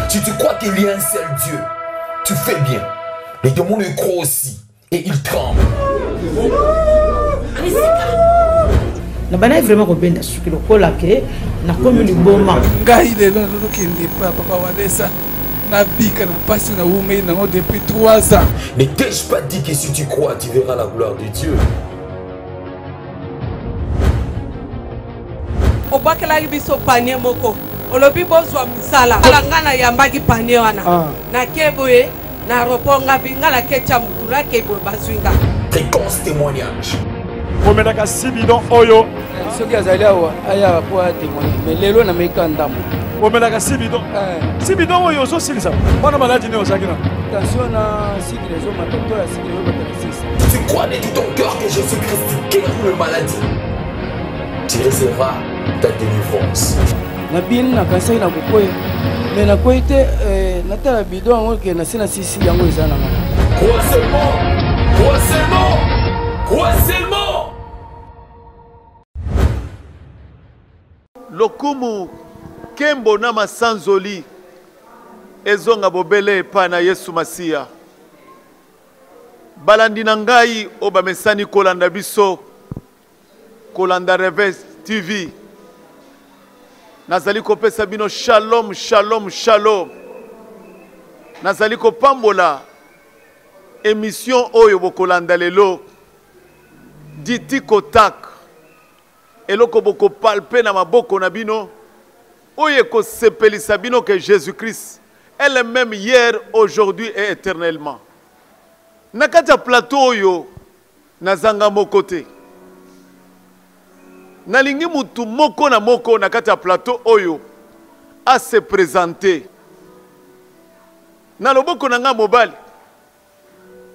Tu te crois qu'il y a un seul Dieu. Tu fais bien. Les démons le croient aussi. Et ils tremblent. Na bana vraiment robenda suki lokola ke na komi liboma ngai lelo lokende pa papa Walesa na bika na pasi na umei nango depuis 3 ans. Ne t'ai-je pas dit que si tu crois tu verras la gloire de Dieu? Obakela biso panier moko olobi bozwa misala alangana yambaki panier wana na keboye na roponga bingala kecha mutula kebo bazwinga. Fréquence témoignage. Omenaka sibidon oyo soki azali awa aya po témoigner mais lelo na meka ndambo omenaka sibidon oyo ozosilisa wana maladi ne ozalaki na tension na cycle les hommes docteur ya cycle ba tu crois de tout ton cœur que Jésus-Christ guérit le maladie, tu recevras ta délivrance. na bien na kansa na kokoya mais na koite na tala bidon yango ke na sina sisi yango ezana na Crois seulement, crois seulement, crois seulement. Lokumu kembo na masanzoli ezonga bobele epa na Yesu Masiya. Balandi na ngai o bamesani kolanda biso kolanda Reverse TV. Nazali kopesa bino shalom shalom shalom. Nazali kopambola émission oyo bokolanda lelo Diti Kotak. Eloko boko palpe na maboko na bino oye ko sepelisa bino que Jésus-Christ est le même hier, aujourd'hui et éternellement. Nakata plateau oyo nazanga moko te. Nalingi mutu moko na moko nakata plateau oyo a se présenter. Na loboko nanga mobali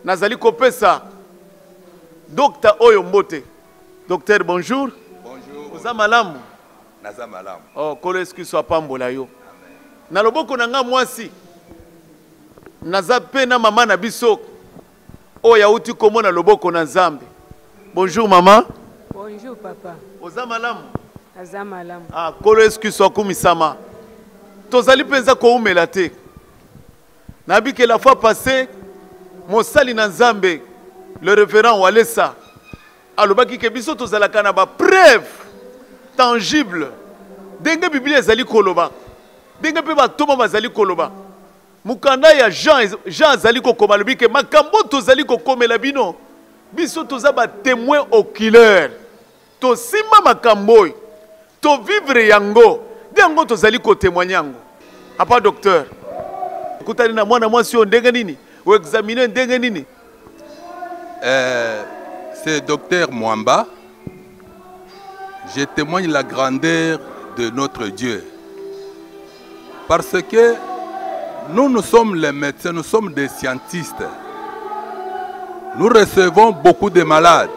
nazali kopesa Docteur Oyo Mbote. Docteur, bonjour. Oza malamu. Naza malamu. Oh, kolo eski so pambola yo. Na loboko nanga mwasi. Naza pe na mama na biso. Oya uti komona loboko na Nzambe. Bonjour maman. Bonjour papa. Oza malamu. Naza malamu. Ah, kolo eski so kumisama. Tozali penza ko umela te. Nabi que la fois passée, mosali na Nzambe, le révérend Walesa, alobaki ke biso tozalaka na ba preuve tangible. Denge Biblia ezali koloba. Denge pe batoma bazali koloba. Mukanda ya Jean azali kokoma lobi ke makambo tozali kokomela bino. Biso toza ba témoin oculaire. To simba makambo. To vivre yango. Dengo tozali ko témoigner yango. Apa docteur. Kutani na mwana mwasi yo ndenge nini? Ou examiner ndenge nini? C'est docteur Mwamba. Je témoigne la grandeur de notre Dieu. Parce que nous sommes les médecins, nous sommes des scientistes. Nous recevons beaucoup de malades.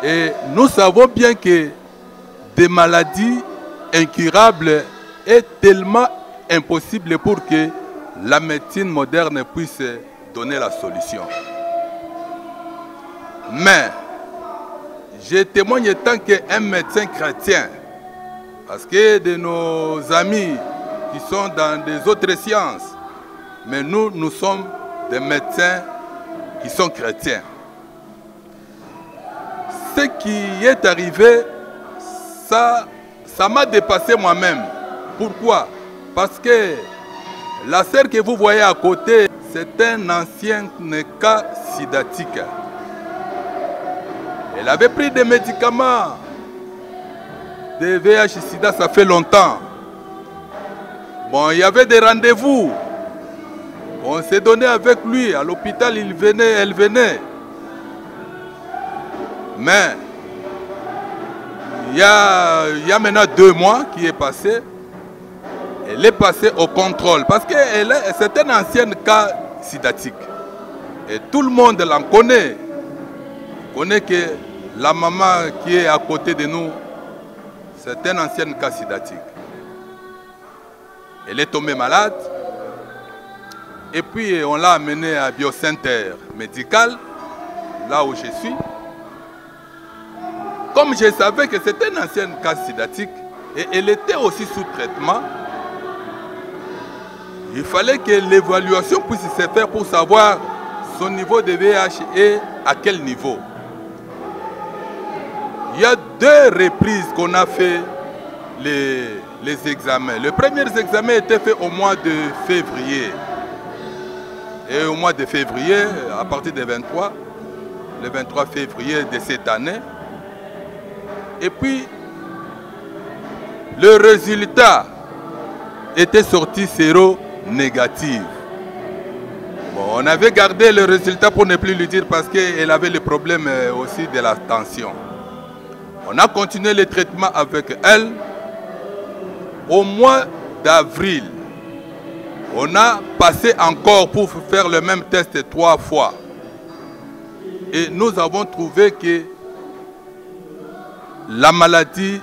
Et nous savons bien que des maladies incurables est tellement impossible pour que la médecine moderne puisse donner la solution. Mais je témoigne tant qu'un médecin chrétien, parce que de nos amis qui sont dans des autres sciences, mais nous sommes des médecins qui sont chrétiens. Ce qui est arrivé, ça m'a dépassé moi-même. Pourquoi? Parce que la sœur que vous voyez à côté, c'est un ancien cas sidatique. Elle avait pris des médicaments de VIH-Sida, ça fait longtemps. Bon, il y avait des rendez-vous. On s'est donné avec lui. À l'hôpital, il venait, elle venait. Mais il y a maintenant 2 mois qui est passé. Elle est passée au contrôle parce que c'est un ancien cas sidatique. Et tout le monde l'en connaît. On connaît que la maman qui est à côté de nous, c'est un ancien cas sidatique. Elle est tombée malade. Et puis on l'a amenée à Biocenter médical, là où je suis. Comme je savais que c'était un ancien cas sidatique, et elle était aussi sous traitement, il fallait que l'évaluation puisse se faire pour savoir son niveau de VIH et à quel niveau. Il y a 2 reprises qu'on a fait les examens. Le premier examen était fait au mois de février. Et au mois de février, à partir du 23, le 23 février de cette année. Et puis, le résultat était sorti séro-négatif. Bon, on avait gardé le résultat pour ne plus lui dire parce qu'elle avait le problème aussi de la tension. On a continué le traitement avec elle. Au mois d'avril, on a passé encore pour faire le même test 3 fois. Et nous avons trouvé que la maladie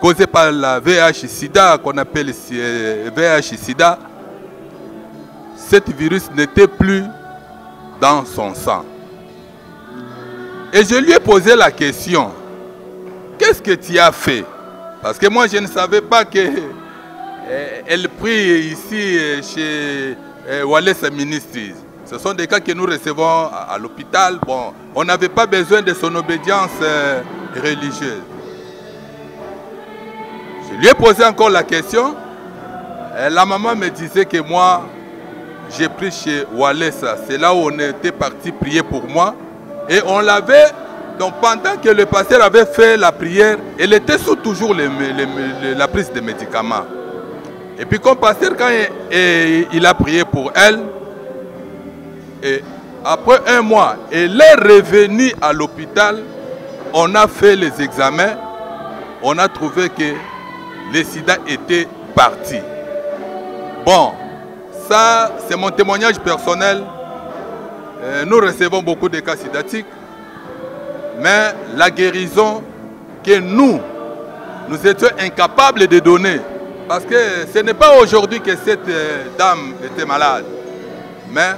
causée par la VIH-Sida, qu'on appelle VIH-Sida, cet virus n'était plus dans son sang. Et je lui ai posé la question, qu'est-ce que tu as fait? Parce que moi je ne savais pas qu'elle prie ici chez Wallace Ministries. Ce sont des cas que nous recevons à l'hôpital. Bon, on n'avait pas besoin de son obédience religieuse. Je lui ai posé encore la question. La maman me disait que moi, j'ai pris chez Wallace. C'est là où on était parti prier pour moi. Et on l'avait, donc pendant que le pasteur avait fait la prière, elle était sous toujours la prise de médicaments. Et puis comme pasteur, quand il a prié pour elle, et après 1 mois, elle est revenue à l'hôpital, on a fait les examens, on a trouvé que le sida était parti. Bon, ça c'est mon témoignage personnel. Nous recevons beaucoup de cas sidatiques, mais la guérison que nous étions incapables de donner, parce que ce n'est pas aujourd'hui que cette dame était malade, mais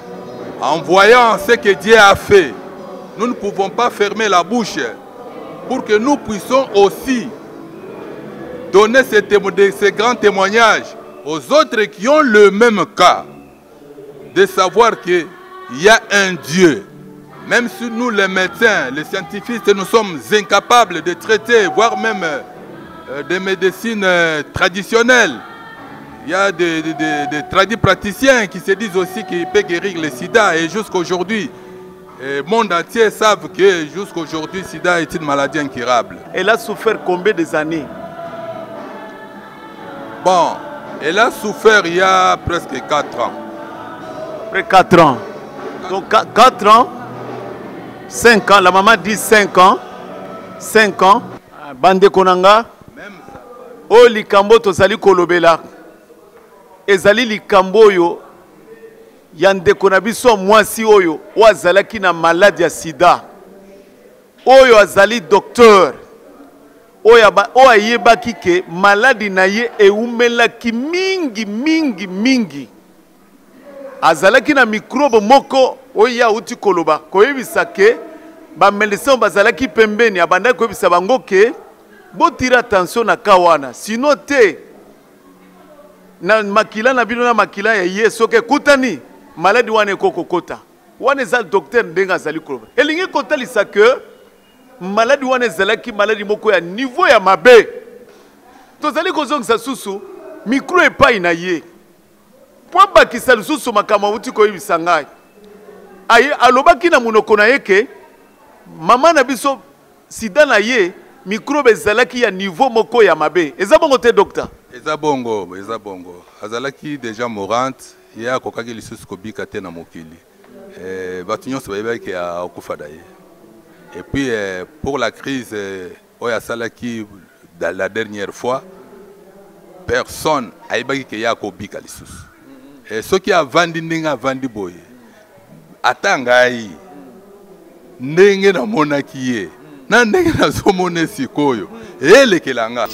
en voyant ce que Dieu a fait, nous ne pouvons pas fermer la bouche pour que nous puissions aussi donner ces grands témoignages aux autres qui ont le même cas, de savoir que il y a un Dieu. Même si nous, les médecins, les scientifiques, nous sommes incapables de traiter, voire même des médecines traditionnelles. Il y a des praticiens qui se disent aussi qu'ils peuvent guérir le sida. Et jusqu'aujourd'hui, le monde entier savent que jusqu'aujourd'hui, le sida est une maladie incurable. Elle a souffert combien d'années? Bon, elle a souffert il y a presque 4 ans. Après 4 ans. Donc 4 ans, 5 ans, la maman dit 5 ans. 5 ans. Bande Konanga. O likambo tozali kolobela. Ezali likambo yo. Yande konabiso mwasi oyo. Wazalaki na maladie ya sida. Oyo azali docteur. Oyo ayebaki ke maladie na ye eumelaki mingi. Azalaki na microbe moko oya uti koloba koyebisa ke ba médecin bazalaki pembeni abanda koyebisa bango ke botira attention na kawana sino te na makila na bino na makila ya yeso ke kutani maladie wane kokokota wane za docteur ndenga azali koloba elingi kotalisa ke maladie wane zalaki maladie moko ya niveau ya mabe tozali kozongisa susu micro epai na ye po bakisa lisusu makambo uti koyebisa ngai aye alobaki na munoko na yeke mama na biso sida na ye microbe ezalaki ya niveau moko ya mabe eza bongo te docteur eza bongo azalaki déjà morante ye akokaki lisusu kobika te na mokili bato nyonso bayebaki akufa da ye et puis pour la crise oyo asalaki la dernière fois personne ayebaki ke ye akobika lisusu soki avandi ndenge avandi boye ata ngai ndenge namonaki ye na ndenge nazomona sikoyo elekela nga.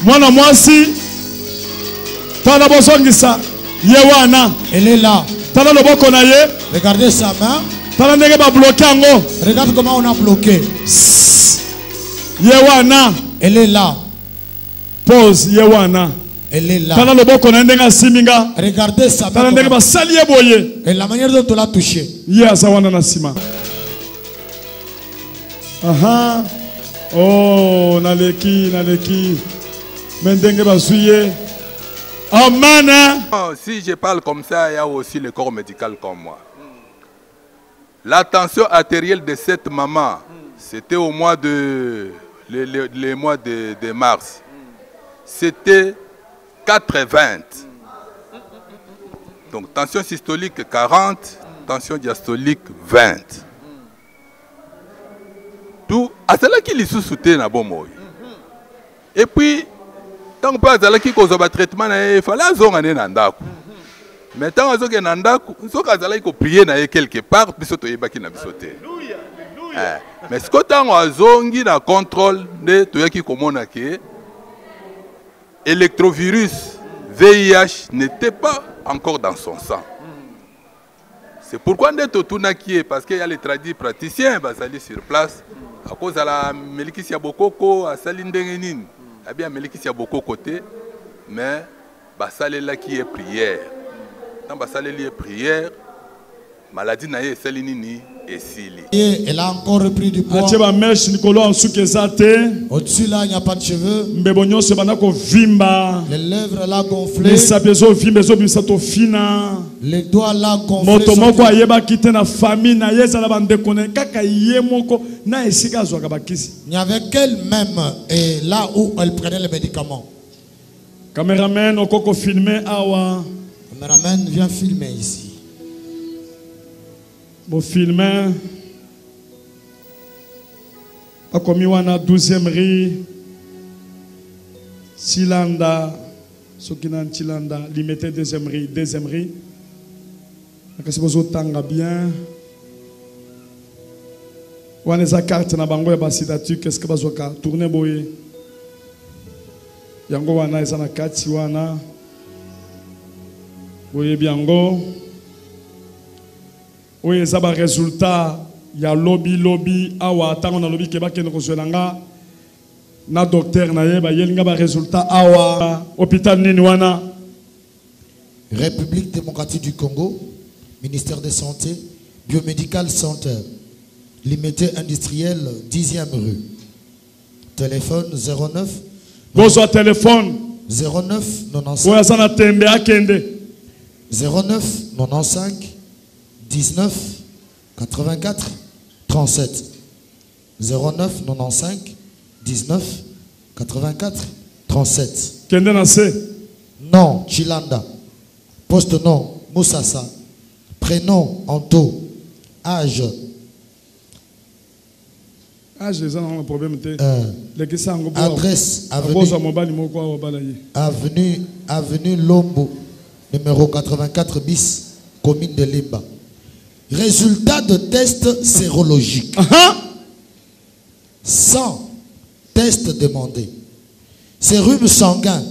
Mwana mwasi. Tala bosongisa. Yewana. Elle est là. Tala loboko na ye. Regardez sa main. Tala ndenge ba bloqué ango. Regarde comment on a bloqué. Yewana. Elle est là. Pause. Yewana. Elle est là. Tala loboko na ndenga siminga. Regardez sa main. Tala ndenge ba sali ye boye. Et la manière dont on l'a touché. Ye azawana na sima. Aha. Oh, naleki. Mendenge bazuye. Amen. Oh, si je parle comme ça, il y a aussi le corps médical comme moi. La tension artérielle de cette maman, c'était au mois de mars. C'était 4,20. Donc tension systolique 40, tension diastolique 20. Tout à cela qui les sous-soutient na bon moy. Et puis tant que pas à qui cause un traitement, il fallait aller dans ndako. Mais tant que vous dans ndako, vous allez prier quelque part, puis vous allez na bisoté. Mais ce que tant azongi na contrôle de tout qui commande que électrovirus VIH n'était pas encore dans son sang. C'est pourquoi on est tout nakié parce qu'il y a les praticiens qui sont sur place à cause de la Melikisia Bokoko à Salindengenin. Il y a bien Melikisia Bokoko côté, mais basale là qui est prière. Dans basale lié prière, maladie naie Salinini et Sili. Elle a encore repris du poids. Atieba mesh Nicolas en soukezate. Au-dessus là, il n'y a pas de cheveux. Mbebonyo se banako vimba. Les lèvres là gonflées. Les sapezo vimbezo bisato fina. Les doigts là gonflés. Motomoko ayeba kite na famille na yeza la bande kone kaka yemoko na esika zwaka bakisi. Il n'y avait qu'elle même et là où elle prenait les médicaments. Caméraman okoko filmer awa. Caméraman viens filmer ici. Bon filmer. Akomi wana 12e rue. Silanda. Sokina Chilanda. Limité 2e rue. Akasi bozo tanga bien. Wana za carte na bango ya basidatu qu'est-ce que bazoka tourner boye. Yango wana eza na kati wana. Boye biango. Oui, ça va résultat. Il y a lobby awa tango na lobby keba kene kozelanga na docteur na yeba yelinga ba résultat awa hôpital nini wana. République démocratique du Congo, ministère de santé, biomédical center, limité industriel 10e rue. Téléphone 09 Bonsoir téléphone 09 95 ouais ça na tembe akende 09 95 19 84 37 09 95 19 84 37. Kende na se nom Chilanda, poste nom Moussassa, prénom Anto, âge j'ai un problème adresse avenue Lombo numéro 84 bis commune de Limba. Résultat de test sérologique. Sans test demandé. Sérum sanguin.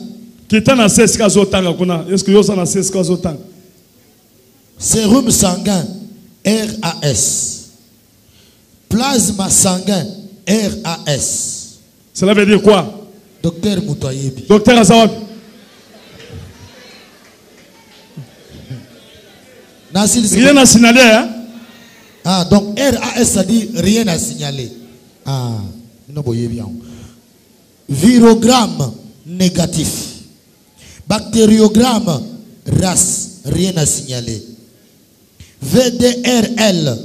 Sérum sanguin RAS. Plasma sanguin RAS. Cela veut dire quoi? Docteur Moutayebi. Docteur Azawad. Rien à signaler, hein? Ah, donc RAS, ça dit rien à signaler. Ah, non, voyez bien. Virogramme négatif. Bactériogramme RAS, rien à signaler. VDRL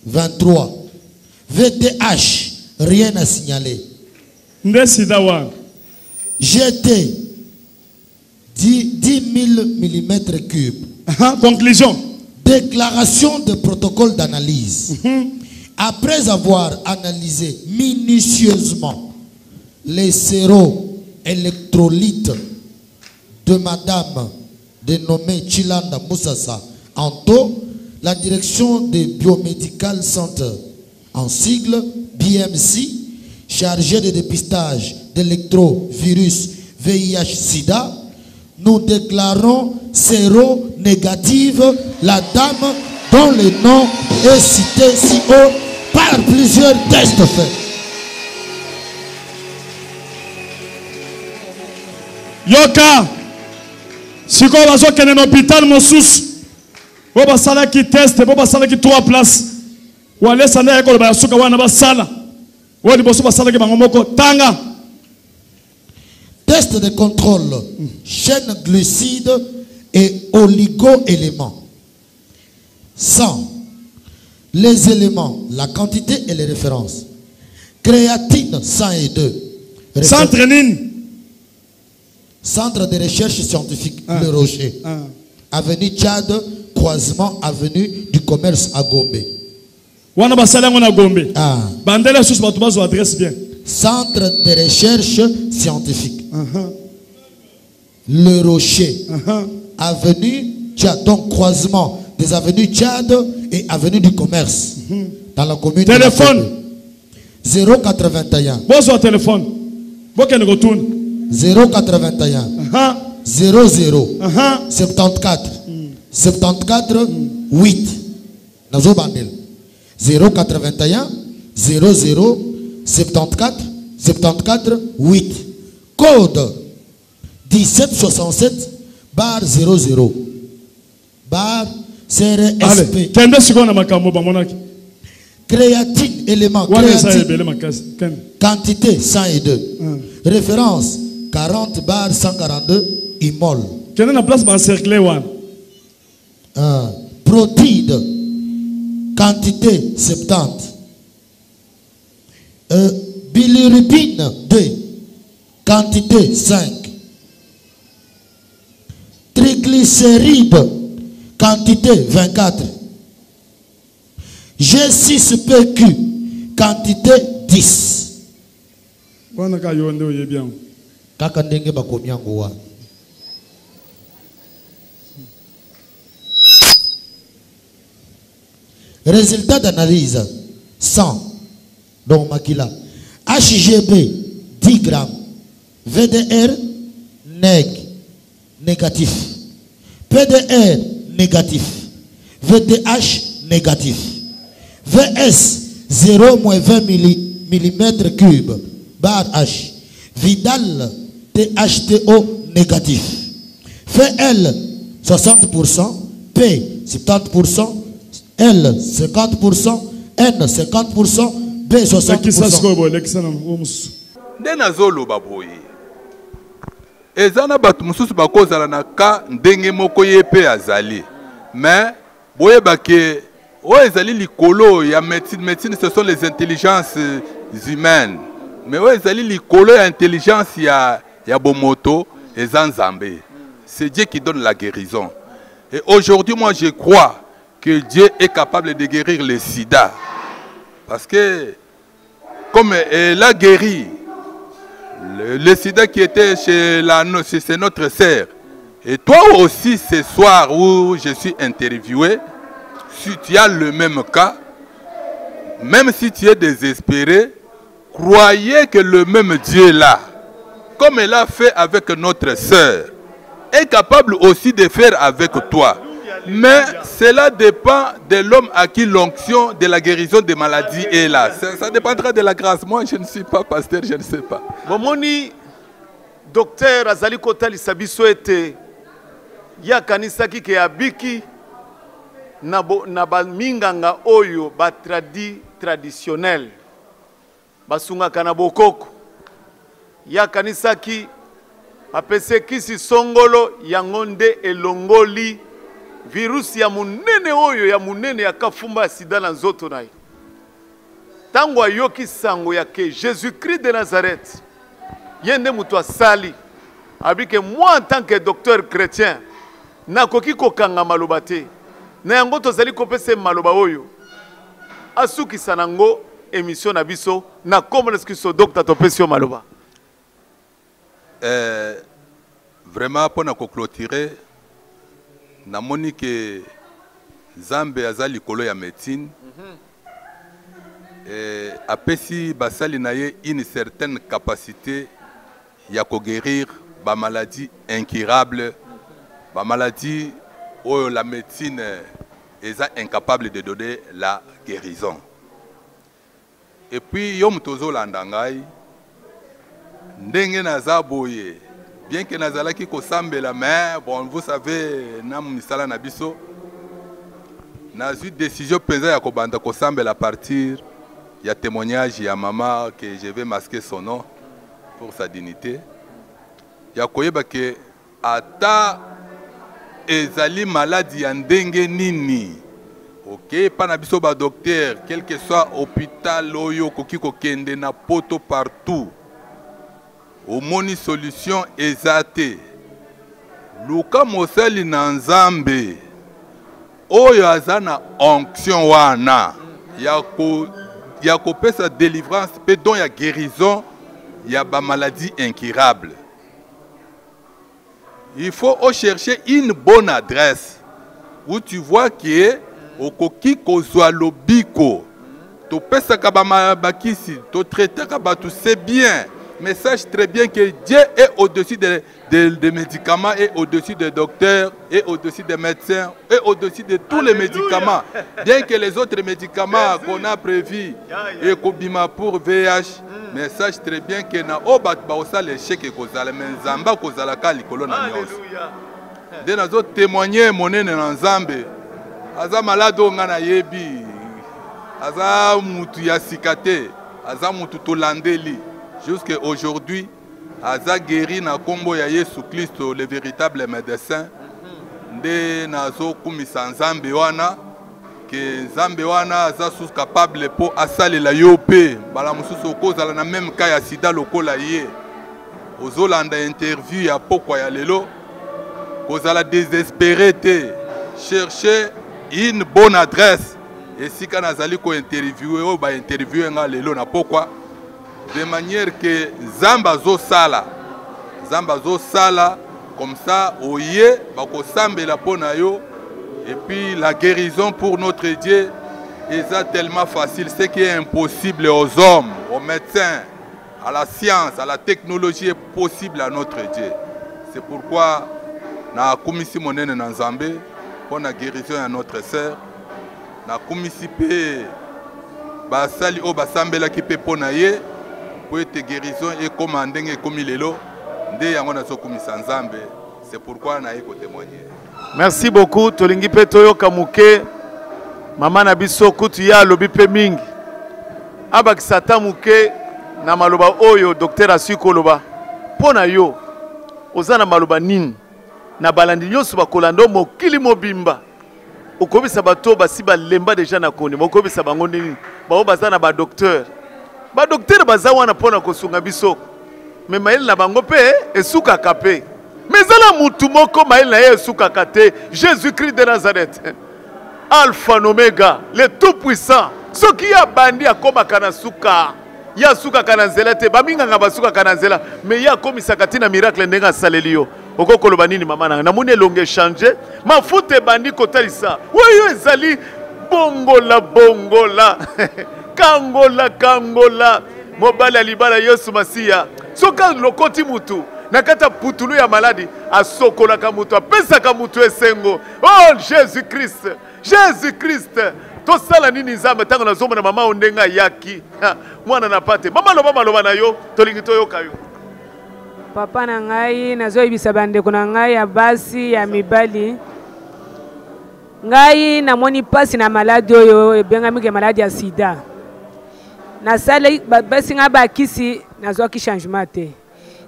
23. VDH, rien à signaler. GT 10 000 mm3. Conclusion. Déclaration de protocole d'analyse. Après avoir analysé minutieusement les séro-électrolytes de madame dénommée Chilanda Moussassa Anto, la direction des Biomédical Center, en sigle BMC, chargée de dépistage d'électrovirus VIH-Sida, nous déclarons séro-négative la dame dont le nom est cité si haut par plusieurs tests faits. Yoka, si vous avez un hôpital, vous avez qui test, vous avez qui 3 places. Vous allez s'en aller à la souka, vous avez sala. Vous allez s'en aller à Tanga. Test de contrôle, chaîne glucides et oligo-éléments. 100. Les éléments, la quantité et les références. Créatine 102. Centre Nine. Centre de recherche scientifique, Le Rocher. Avenue Tchad, croisement avenue du commerce à Gombe. Wana basala ngona Gombe. Bandela sous batubazo adresse bien. Centre de recherche scientifique. Le Rocher. Avenue Tchad, donc croisement des avenues Tchad et avenue du commerce. Dans la commune. Téléphone. 081. Bonsoir téléphone. Boken retourne. 081 00 74 74 8 Nazo Bandel 081 00 74 74 8 code 1767 bar 00 bar CRSP. Créatine, élément créatine, quantité 102. Référence 40 bar 142 imol. Quelle est la place pour cercler one? Protéide, quantité 70. Bilirubine 2, quantité 5. Triglycérides, quantité 24. G6PQ, quantité 10. Kaka ndenge bakomi yango wana. Résultat d'analyse 100 donc makila HGB 10 grammes, VDR négatif, PDR négatif, VDH négatif, VS 0-20 mm3 bar H, Vidal THTO négatif, FL 60%, P 70%, L 50%, N 50%, B 60%. Denazoloba boye. Ezana batu mususu bakozala na ka ndenge moko yepe azali. Mais boye bake o ezali likolo ya médecine ce sont les intelligences humaines. Mais o ezali likolo ya intelligence ya bomoto ezanzambe. C'est Dieu qui donne la guérison. Et aujourd'hui moi je crois que Dieu est capable de guérir le sida. Parce que, comme elle a guéri le sida qui était chez notre sœur, et toi aussi ce soir où je suis interviewé, si tu as le même cas, même si tu es désespéré, croyez que le même Dieu là, comme elle a fait avec notre sœur, est capable aussi de faire avec toi. Mais cela dépend de l'homme à qui l'onction de la guérison des maladies est là. Ça dépendra de la grâce. Moi, je ne suis pas pasteur, je ne sais pas. Momoni, docteur Azali Kotali Sabiso ete ya kanisa ki ke abiki na ba minganga oyo ba traditionnel basunga kana bokoko ya kanisa ki apese kisi songolo yangonde elongoli virus ya munene oyo ya munene ya kafumba ya sida na nzoto na ye. Tango ayoki sango ya ke Jésus-Christ de Nazareth yende mutu asali abike moi en tant que docteur chrétien nakoki kokanga maloba te na yango tozali kopesa maloba oyo asukisa nango émission na biso na kombo na skiso docteur topesi yo maloba. Vraiment pour na clôturer namoni que Zambe azali kolo ya médecine apesi basali na ye une certaine capacité ya ko guérir ba maladie incurable, ba maladie où la médecine est incapable de donner la guérison. Et puis yom tozo landangai ndenge naza boye, bien que nazalaki ko sambela, mais bon, vous savez na misala na biso na eu décision penza ya ko banda ko sambela à partir ya témoignage ya maman que je vais masquer son nom pour sa dignité. Ya koyeba ke ata ezali maladie ya ndenge nini, ok, pas na biso ba docteur, quel que soit hôpital oyo koki ko kende na poto partout, au moni solution ezate. Luka moseli na nzambe oyo azana onction wana ya ko pesa délivrance pe don ya guérison ya ba maladie incurable. Il faut chercher une bonne adresse où tu vois que au koki kozwa lobiko to pesa kabama bakisi to traiter kabatu, c'est bien, mais sache très bien que Dieu est au-dessus des médicaments, et au-dessus des docteurs, et au-dessus des médecins, et au-dessus de tous les médicaments. Bien que les autres médicaments qu'on a prévus et kobima pour VIH, mais sache très bien que na obat ba osala échec et kozala menzamba kozala ka likolo na nyonso. De nazo témoigner monene na nzambe aza malade ngana yebi, aza mutu ya sikate, aza mutu tolandeli, jusqu'à aujourd'hui aza guéri na kombo ya Yesu Kristo, le véritable médecin. Nde nazo kumisa nzambe wana que nzambe wana aza sous capable po asalela yo pe bala mususu okozala na même cas ya sida lokola ye ozolanda interview ya pokwa ya lelo kozala désespéré te, chercher une bonne adresse. Et si quand nazali ko interviewer o ba interviewer nga lelo na pokwa, de manière que zamba zo sala comme ça oye bako sambela pona yo. Et puis la guérison pour notre Dieu est tellement facile. Ce qui est impossible aux hommes, aux médecins, à la science, à la technologie est possible à notre Dieu. C'est pourquoi na komisi monene na Nzambe pour la guérison à notre sœur. Na komisi pe basali o basambela ki pe pona ye pour être guérison et comme ndenge comme lelo nde yango na so komisa Nzambe. C'est pourquoi na yeko témoigner. Merci beaucoup. Tolingi pe toyo kamuke mama na biso kutu ya lobi pe mingi abaki sata muke na maloba oyo docteur asiko loba pona yo ozana maloba nini na balandi nyoso bakolanda mokili mobimba okobisa bato basi balemba deja na konde mokobisa bango nini bao bazana ba docteur baza wana pona kosunga biso me mayele na bango pe esuka kape. Mais la moutumoko maïla soukakate, Jésus-Christ de Nazareth, Alpha Omega, le tout-puissant, ce qui a bandi à Koma Kanasuka, ya suka kanazela te, baminga ngabasuka kanazela, mais ya komi sakati na miracle nenga salelio. Oko kolobani ni mama na mune longe changer, ma foute bandi kotalisa. Woyo ezali bongola, kangola, mobala libala Yesu Masia. Soka lokoti mutu. Nakata putulu ya maladi asokola kamutu apesa kamutu esengo. Oh Jésus Christ to sala nini nzambe tango na zoma na mama ondenga yaki mwana na pate mama loba na yo tolingi to yoka yo papa na ngai nazo ibisa bande kuna ngai ya basi ya mibali ngai na moni pasi na maladi oyo ebenga mike maladi ya sida na sala basi nga ba kisi nazo ki changement te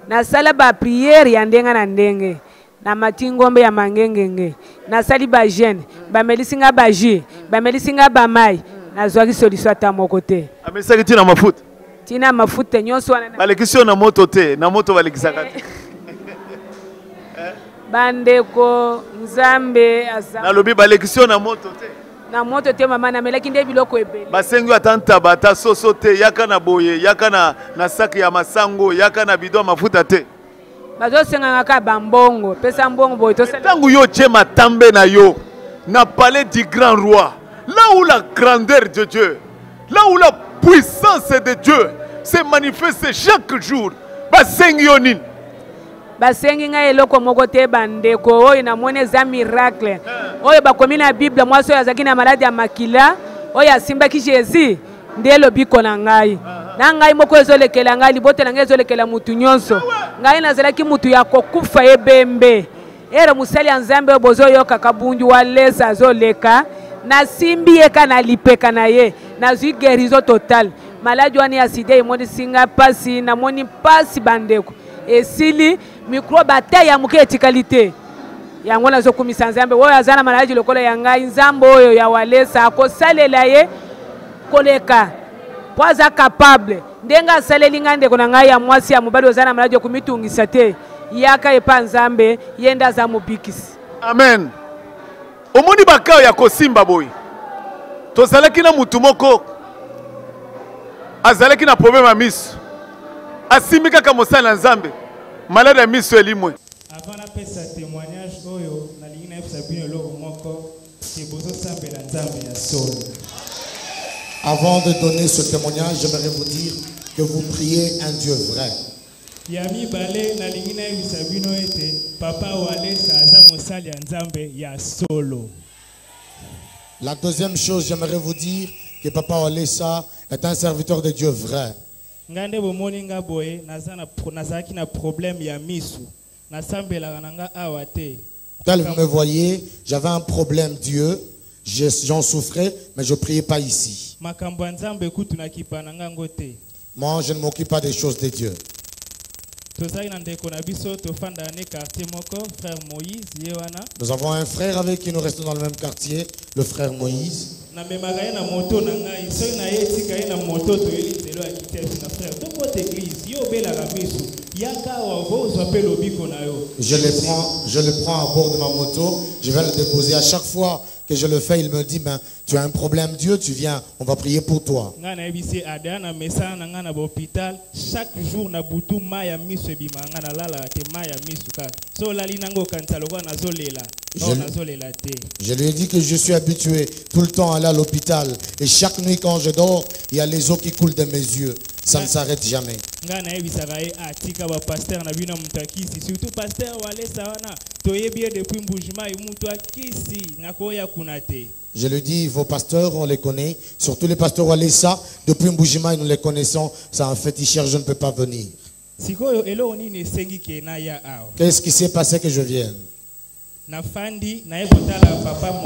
na sala ba prière ya ndenga na ndenge na matingombe ya mangengenge na sali ba jeune ba melisinga ba jus ba melisinga ba mai na zwaki solution ta moko te amesaki tina mafuta nyonso wana balekisio na moto te na moto balekisaka te bandeko nzambe asa na lobi balekisio na moto te mama na melaki nde biloko ebele basengi atanta bata soso te yaka na boye yaka na saki ya masango yaka na bidon mafuta te bazosenga ka bambongo pesa mbongo boye to tangu yo chema tambe na yo na palais du grand roi là où la grandeur de Dieu là où la puissance de Dieu se manifeste chaque jour basengi yo nini basengi ngai eloko moko te bandeko oyo namoni eza miracle oyo bakomi na bible mwasi oyo azalaki na maladi ya makila oyo asimbaki jésus nde elobiko na ngai na ngai moko ezolekela ngai libote na ngai ezolekela mutu nyonso ngai nazalaki mutu ya kokufa ebembe ere musali ya nzambe oyo bozoyoka bunju walesa azoleka nasimbi eka na lipeka na ye nazwi guérison totale maladi wana ya sida emonisinga pasi namoni pasi bandeko esili microbe ate ya moke etikali te yango nazokumisa nzambe oyo aza na maladi lokola ya ngai nzambe oyo ya walesa akosalela ye koleka po aza capable ndenge asaleli ngai ndeko na ngai ya mwasi ya mobali oza na maladi okumitungisa te yaka epa nzambe ye nde aza mobikisi. Amen. Omoni bakao ya kosimba boy tozalaki na mutu moko azalaki na problème ya miso asimbi kaka mosala na nzambe malade ya miso elimwe. Avant napesa témoignage oyo nalingi nayebisa bino eloko moko ke bozosambela nzambe ya solo. Avant de donner ce témoignage, j'aimerais vous dire que vous priez un Dieu vrai. Yami bale nalingi nayebisa bino ete papa walesa aza mosali ya nzambe ya solo. La deuxième chose, j'aimerais vous dire que Papa Walesa est un serviteur de Dieu vrai. Ngande bomoni nga boye nazaki na problème ya misu nasambela nanga awate. Tel vous me voyez, j'avais un problème Dieu, j'en souffrais, mais je ne priais pas ici. Makambo nzambe kutu nakipa nanga ngote. Moi, je ne m'occupe pas des choses de Dieu. Nous avons un frère avec qui nous restons dans le même quartier, le frère Moïse. Je le prends à bord de ma moto, je vais le déposer. À chaque fois que je le fais, il me dit, ben, tu as un problème, Dieu, tu viens, on va prier pour toi. Chaque jour, je lui ai dit que je suis habitué tout le temps à aller à l'hôpital. Et chaque nuit quand je dors, il y a les eaux qui coulent de mes yeux. Ça ne s'arrête jamais. Je lui dis, vos pasteurs, on les connaît. Surtout les pasteurs Walesa, depuis Mboujima, nous les connaissons. C'est un féticheur, je ne peux pas venir. Qu'est-ce qui s'est passé que je vienne?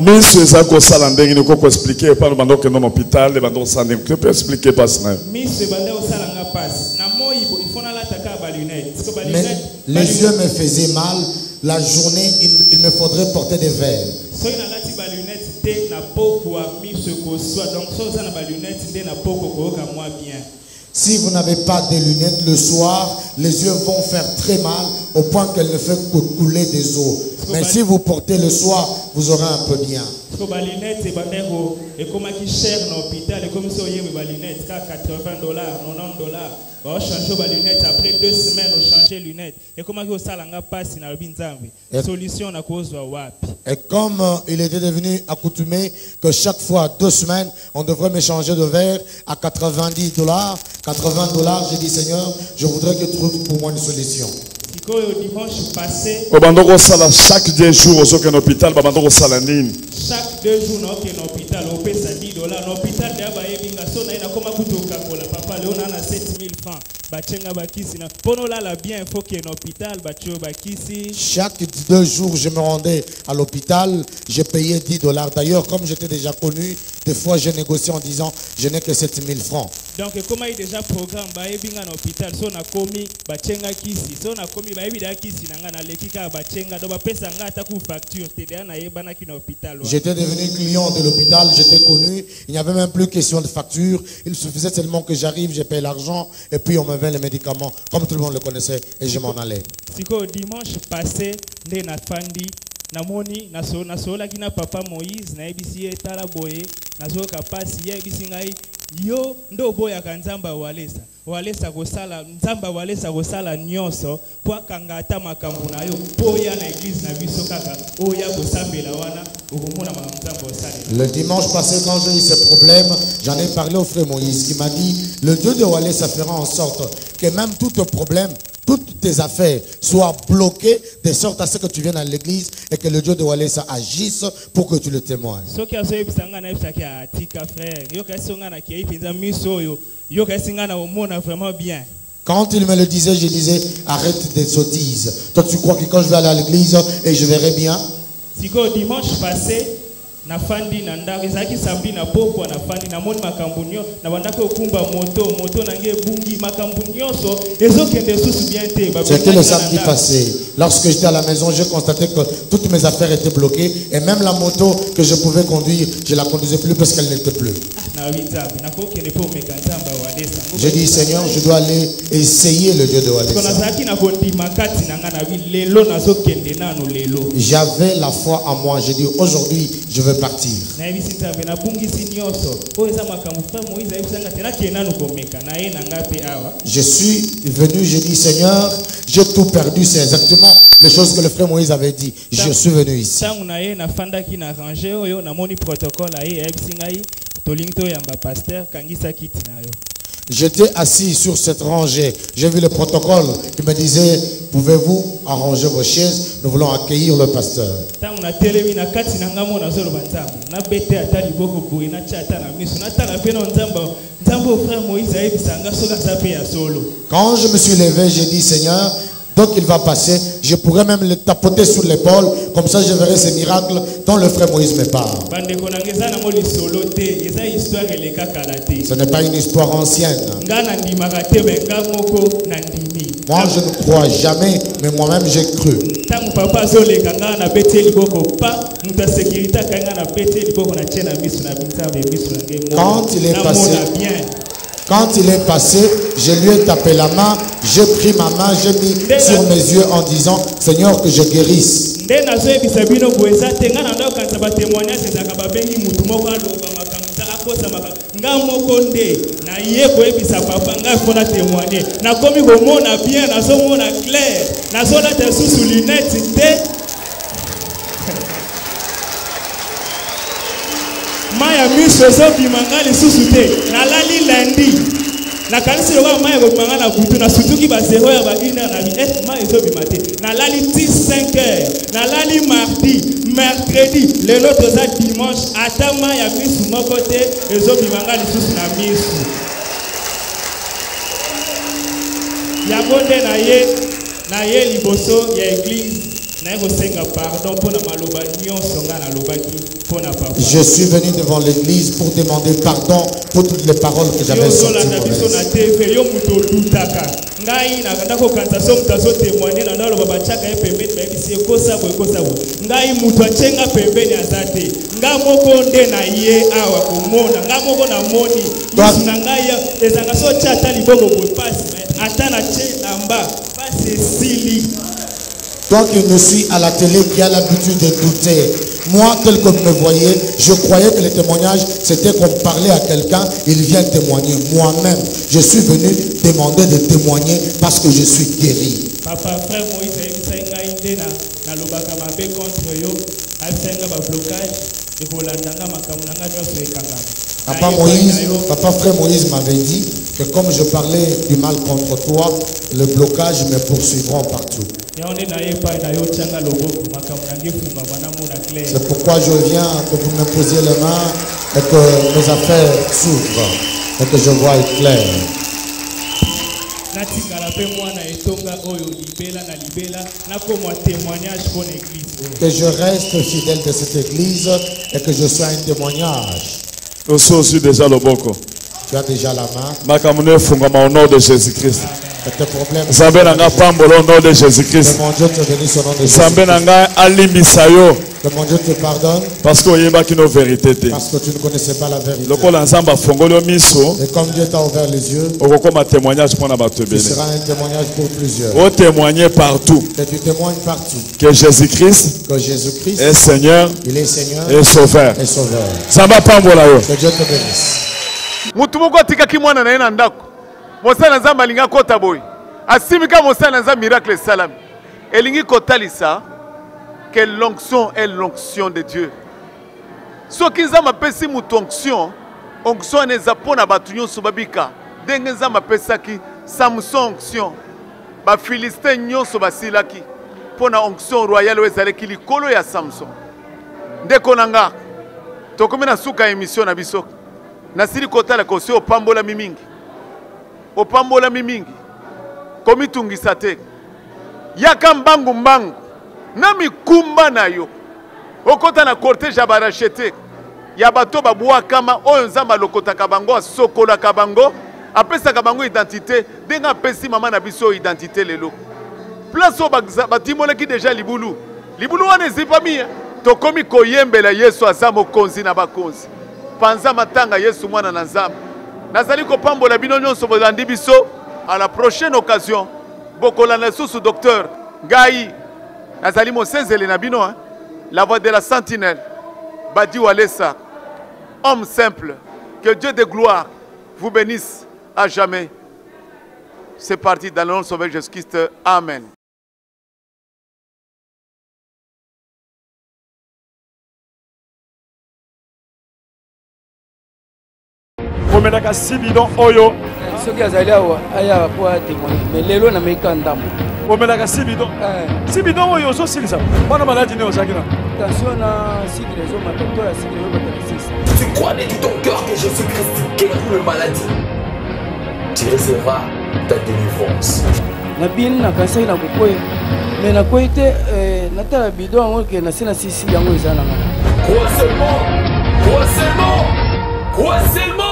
Miss Zako Salandeng, nous pouvons expliquer par le bandot que dans l'hôpital, les bandots Sandeng, tu peux expliquer pas ça. Mais les yeux me faisaient mal. La journée, il me faudrait porter des verres. Si vous n'avez pas de lunettes le soir, les yeux vont faire très mal au point qu'elles ne font que couler des eaux. Mais si vous portez le soir, vous aurez un peu bien. Après 2 semaines, on change les lunettes. Et comme il était devenu accoutumé que chaque fois 2 semaines, on devrait me changer de verre à $90, $80, j'ai dit Seigneur, je voudrais que tu trouves pour moi une solution. Chaque 2 jours au Soken hôpital, chaque 2 jours au hôpital, on paie $10. L'hôpital papa Léon a 7000 francs. Chaque 2 jours, je me rendais à l'hôpital, je payais $10. D'ailleurs, comme j'étais déjà connu, des fois je négociais en disant je n'ai que 7000 francs. Donc, comment il déjà programme à l'hôpital, si on a commis, si on a commis, j'étais devenu client de l'hôpital, j'étais connu, il n'y avait même plus question de facture, il suffisait seulement que j'arrive, je paye l'argent et puis on me met les médicaments, comme tout le monde le connaissait, et je m'en allais. Dimanche passé, namoni nasola kina papa Moïse na ebisi etala boye nazoka pasi ya ebisi ngai yo ndo boya kanzamba walesa kosala nzamba walesa kosala nyonso po kangata makambo na yo boya na église na biso kaka oya kosambela wana okomona nzamba osala. Le dimanche passé quand j'ai eu ce problème, j'en ai parlé au frère Moïse qui m'a dit le Dieu de Walesa fera en sorte que même tout problème toutes tes affaires soient bloquées de sorte à ce que tu viennes à l'église et que le Dieu de Walesa agisse pour que tu le témoignes. Quand il me le disait, je disais, arrête des sottises. Toi, tu crois que quand je vais aller à l'église et je verrai bien? Dimanche passé, na fandi na ndako ezaki sambi na poko na fandi na moni makambunyo na bandako okumba moto nange bungi makambunyo so ezokende susu bien te. C'était le samedi passé. Lorsque j'étais à la maison, j'ai constaté que toutes mes affaires étaient bloquées et même la moto que je pouvais conduire, je la conduisais plus parce qu'elle n'était plus. J'ai dit, Seigneur, je dois aller essayer le Dieu de Walesa. J'avais la foi en moi. J'ai dit, aujourd'hui, je veux partir. Je suis venu, j'ai dit, Seigneur, j'ai tout perdu. C'est exactement les choses que le frère Moïse avait dit. Je suis venu ici. J'étais assis sur cette rangée. J'ai vu le protocole qui me disait, pouvez-vous arranger vos chaises? Nous voulons accueillir le pasteur. Quand je me suis levé, j'ai dit, Seigneur, donc il va passer, je pourrais même le tapoter sur l'épaule, comme ça je verrai ces miracles dont le frère Moïse me parle. Ce n'est pas une histoire ancienne. Moi je ne crois jamais, mais moi-même j'ai cru. Quand il est passé, je lui ai tapé la main, j'ai pris ma main, j'ai mis sur mes yeux en disant, Seigneur, que je guérisse. Maya miso bimanga lisusu te nalali lundi na kanisi loba maya bimanga na butu na sutuki ba 0 ya ba 1 na bi maya bimate nalali 5h nalali mardi mercredi lelo toza dimanche ata maya miso moko te ezo bimanga lisusu na miso ya bonde na ye liboso ya église. Je suis venu devant l'église pour demander pardon pour toutes les paroles que j'avais sorties. Toi qui me suis à la télé, qui a l'habitude de douter, moi tel que vous me voyez, je croyais que le témoignage c'était qu'on parlait à quelqu'un, il vient témoigner. Moi-même, je suis venu demander de témoigner parce que je suis guéri. Papa, frère Moïse, Papa frère Moïse m'avait dit que comme je parlais du mal contre toi, le blocage me poursuivront partout. C'est pourquoi je viens que vous me posiez les mains et que mes affaires s'ouvrent et que je voie clair. Que je reste fidèle de cette église et que je sois un témoignage. Aussi déjà le boko. Tu as déjà la main. Au nom de Jésus-Christ. Tes problèmes. Zambé nanga pambolo au nom de Jésus-Christ. Mon Dieu te bénisse au nom de Jésus. Zambé nanga alimbisayo. Que mon Dieu te pardonne. Parce que oyebaki no vérité. Parce que tu ne connaissais pas la vérité. Lokola nzamba fongolo miso. Et comme Dieu t'a ouvert les yeux. Okokoma témoignage pour na bato tu seras un témoignage pour plusieurs. O témoigner partout. Que tu témoignes partout. Que Jésus-Christ. Que Jésus-Christ. Est Seigneur. Il est Seigneur. Et Sauveur. Et Sauveur. Zamba pambola yo. Que Dieu te bénisse. Mutu moko atikaki mwana na ye na ndako mosala nzambe alingi kota boye asimika mosala nzambe miracle esalami elingi kotalisa que l'onction est l'onction de Dieu. Soki nzambe apesi mutu onction eza mpona bato nyonso babika ndenge nzambe apesaki Samson onction bafilistin nyonso basilaki mpo na onction royale oyo ezalaki likolo ya Samson. Ndeko na nga tokomi na suka émission na biso nasili kotala kosi opambola mimingi komitungisa te yaka mbangu na mikumba na yo okota na cortège ya barachete ya bato babwakama oyo nzambe alokotaka bango asokolaka bango apesaka bango identité ndenge apesi mama na biso identité lelo place oyo batimolaki deja libulu wana ezipami tokomi koyembela Yesu aza mokonzi na bakonzi panza matanga Yesu mwana na nzambe nazali kopambola bino nyonso bolandi biso à la prochaine occasion bokolanda lisusu docteur ngai nazali mosenzele na bino la voix de la sentinelle Badi Walesa homme simple, que Dieu de gloire vous bénisse à jamais. C'est parti dans le nom de Sauveur Jésus-Christ. Amen. Omenaka sibidon oyo. Soki azali awa aya po témoigner mais lelo na meka ndambo. Omenaka sibidon. Sibidon oyo so silisa. Bana maladi ne osakina. Attention na sigrezo matoto ya sigrezo batalisi. Tu crois de tout ton cœur que Jésus-Christ guérit le maladie. Tu recevras ta délivrance. Na bin na kasai na kokoya. Mais na koite natala bidon yango ke na sina sisi yango ezana. Crois seulement.